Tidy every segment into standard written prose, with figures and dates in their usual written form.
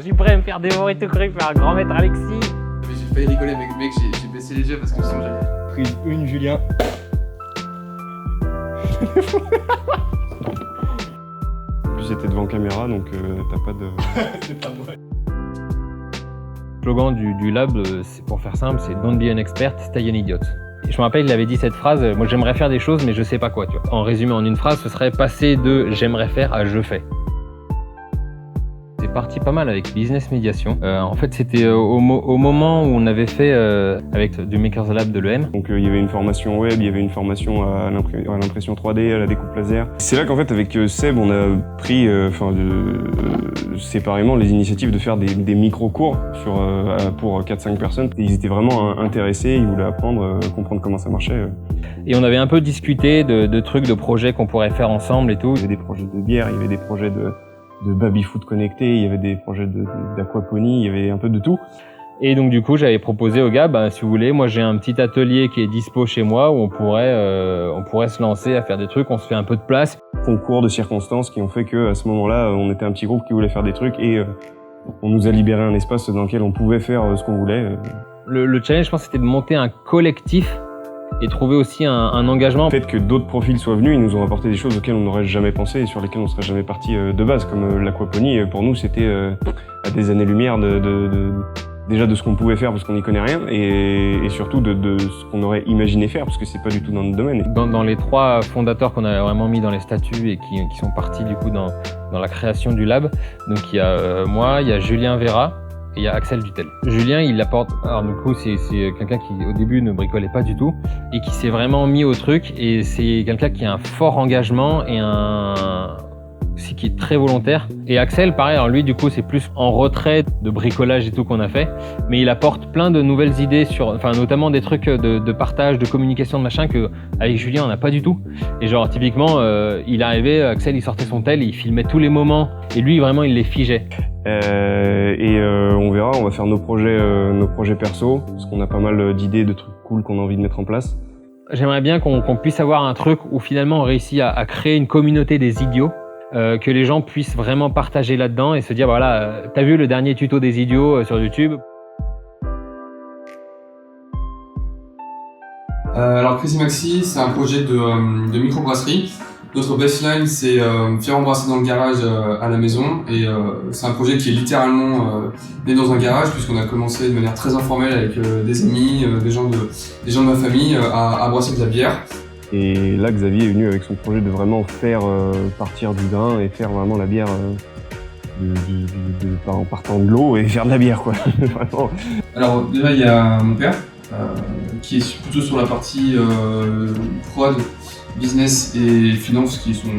suis prêt à me faire dévorer tout cru par un grand maître Alexis. Mais j'ai failli rigoler, mec, j'ai baissé les yeux parce que sinon j'allais... Prise 1, Julien. En plus, c'était devant caméra, donc t'as pas de... C'est pas moi. Le slogan du lab, c'est, pour faire simple, c'est Don't be an expert, stay an idiot. Et je me rappelle, il avait dit cette phrase, moi j'aimerais faire des choses mais je sais pas quoi, tu vois. En résumé en une phrase, ce serait passer de j'aimerais faire à je fais. C'est parti pas mal avec Business Médiation. En fait, c'était au moment où on avait fait avec du Makers Lab de l'EM. Donc il y avait une formation web, il y avait une formation à l'impression 3D, à la découpe laser. C'est là qu'en fait avec Seb on a pris séparément les initiatives de faire des micro-cours pour 4-5 personnes. Et ils étaient vraiment intéressés, ils voulaient apprendre, comprendre comment ça marchait. Et on avait un peu discuté de trucs, de projets qu'on pourrait faire ensemble et tout. Il y avait des projets de bière, il y avait des projets de baby-foot connecté, il y avait des projets d'aquaponie, il y avait un peu de tout. Et donc du coup, j'avais proposé aux gars, si vous voulez, moi j'ai un petit atelier qui est dispo chez moi où on pourrait se lancer à faire des trucs, on se fait un peu de place. Concours de circonstances qui ont fait que à ce moment-là, on était un petit groupe qui voulait faire des trucs et on nous a libéré un espace dans lequel on pouvait faire ce qu'on voulait. Le challenge, je pense, c'était de monter un collectif et trouver aussi un engagement. Le fait que d'autres profils soient venus, ils nous ont apporté des choses auxquelles on n'aurait jamais pensé et sur lesquelles on serait jamais parti de base, comme l'aquaponie. Pour nous, c'était à des années-lumière déjà de ce qu'on pouvait faire parce qu'on n'y connaît rien et surtout de ce qu'on aurait imaginé faire parce que c'est pas du tout dans notre domaine. Dans les 3 fondateurs qu'on a vraiment mis dans les statuts et qui sont partis du coup dans la création du lab, donc il y a moi, il y a Julien Vera, et il y a Axel Dutel. Julien, il apporte... Alors du coup, c'est quelqu'un qui au début ne bricolait pas du tout et qui s'est vraiment mis au truc. Et c'est quelqu'un qui a un fort engagement et aussi qui est très volontaire. Et Axel, pareil, alors lui, du coup, c'est plus en retrait de bricolage et tout qu'on a fait. Mais il apporte plein de nouvelles idées notamment des trucs de partage, de communication, de machin que avec Julien, on n'a pas du tout. Et genre, typiquement, il arrivait, Axel, il sortait son tel, il filmait tous les moments. Et lui, vraiment, il les figeait. On verra, on va faire nos projets perso, parce qu'on a pas mal d'idées, de trucs cool qu'on a envie de mettre en place. J'aimerais bien qu'on puisse avoir un truc où finalement on réussit à créer une communauté des idiots, que les gens puissent vraiment partager là-dedans et se dire voilà, t'as vu le dernier tuto des idiots sur YouTube? Alors Crazy Maxi, c'est un projet de microbrasserie. Notre baseline, c'est faire embrasser dans le garage à la maison et c'est un projet qui est littéralement né dans un garage puisqu'on a commencé de manière très informelle avec des amis, des gens de ma famille à brasser de la bière. Et là, Xavier est venu avec son projet de vraiment faire partir du grain et faire vraiment la bière en partant de l'eau et faire de la bière, quoi. Vraiment. Alors déjà, il y a mon père qui est plutôt sur la partie prod, business et finance qui sont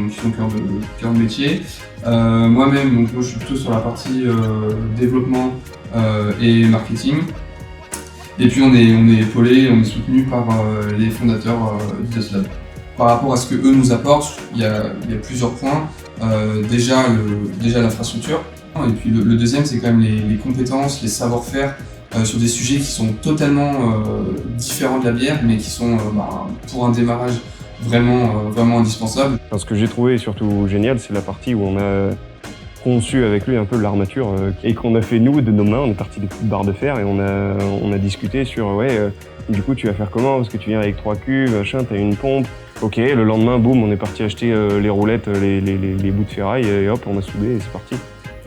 cœur de métier. Moi-même, donc moi je suis plutôt sur la partie développement et marketing. Et puis on est épaulé, on est soutenu par les fondateurs du Just Lab. Par rapport à ce que eux nous apportent, il y a plusieurs points. Déjà l'infrastructure. Et puis le deuxième, c'est quand même les compétences, les savoir-faire sur des sujets qui sont totalement différents de la bière, mais qui sont pour un démarrage vraiment indispensable. Ce que j'ai trouvé surtout génial, c'est la partie où on a conçu avec lui un peu l'armature et qu'on a fait nous de nos mains. On est parti des petites barres de fer et on a discuté sur du coup tu vas faire comment parce que tu viens avec 3 cuves, machin, t'as une pompe. Ok, le lendemain, boum, on est parti acheter les roulettes, les bouts de ferraille et hop, on a soudé et c'est parti.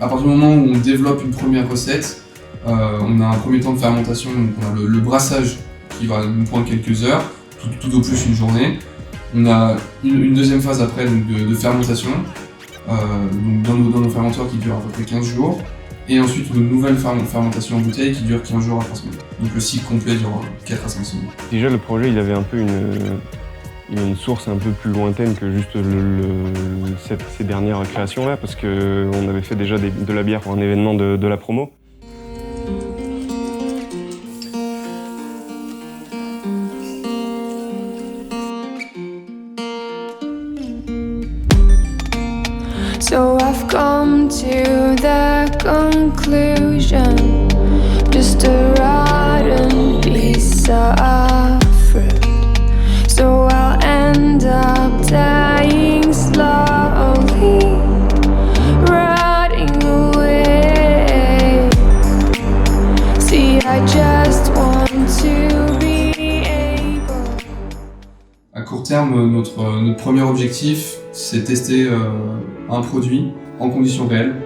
À partir du moment où on développe une première recette, on a un premier temps de fermentation, donc on a le brassage qui va nous prendre quelques heures, tout au plus une journée. On a une deuxième phase après donc de fermentation, donc dans nos fermenteurs qui durent à peu près 15 jours. Et ensuite une nouvelle fermentation en bouteille qui dure 15 jours à 3 semaines. Donc le cycle complet dure 4 à 5 semaines. Déjà le projet il avait un peu une source un peu plus lointaine que juste ces dernières créations là parce qu'on avait fait déjà de la bière pour un événement de la promo. So I've come to the conclusion, just a rotten piece of fruit. So I'll end up dying slowly, rotting away. terme, notre premier objectif, c'est tester un produit en conditions réelles.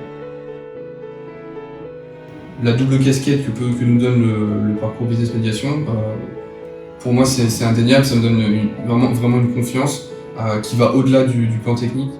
La double casquette que nous donne le parcours Business Médiation, pour moi c'est indéniable, ça me donne vraiment une confiance qui va au-delà du plan technique.